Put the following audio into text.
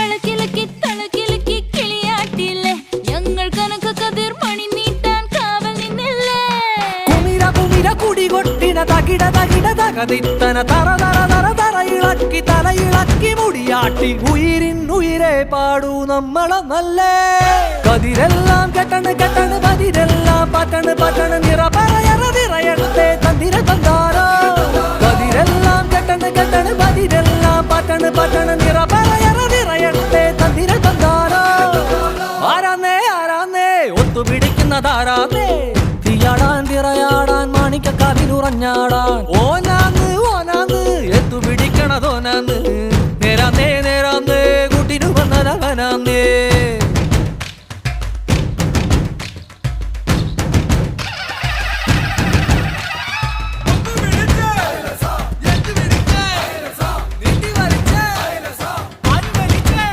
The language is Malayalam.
തളകിലക്കി കിളിയാട്ടില്ലേ ഞങ്ങൾ കനക കതിർ മണി നീട്ടാൻ കാവൽ നിന്നില്ലേ കുമിര കുമിര കുടികൊട്ടിന തകിട തകിട തകതിത്തന തറ തറ തറ തറ ഇളക്കി തലയിളക്കി മുടിയാട്ടി ഉയിരിൻ ഉയിരെ പാടൂ നമ്മളൊന്നല്ലേ കതിരെല്ലാം കെട്ടണ് കെട്ടണ് പതിരെല്ലാം പറ്റണ് പറ്റണ് നിറ പറയറ നിറയട്ടെ തന്തിര തന്താരോ കതിരെല്ലാം കെട്ടണ് കെട്ടണ് പതിരെല്ലാം പറ്റണ് പറ്റണ് നിറ പറയറ നിറയട്ടെ തന്തിര തന്താരോ ആരാന്നേ ആരാന്നേ ഒത്തുപിടിക്കുന്നതാരാന്നേ തീയാടാൻ തിറയാടാൻ മാണിക്ക കവിലുറഞ്ഞാടാൻ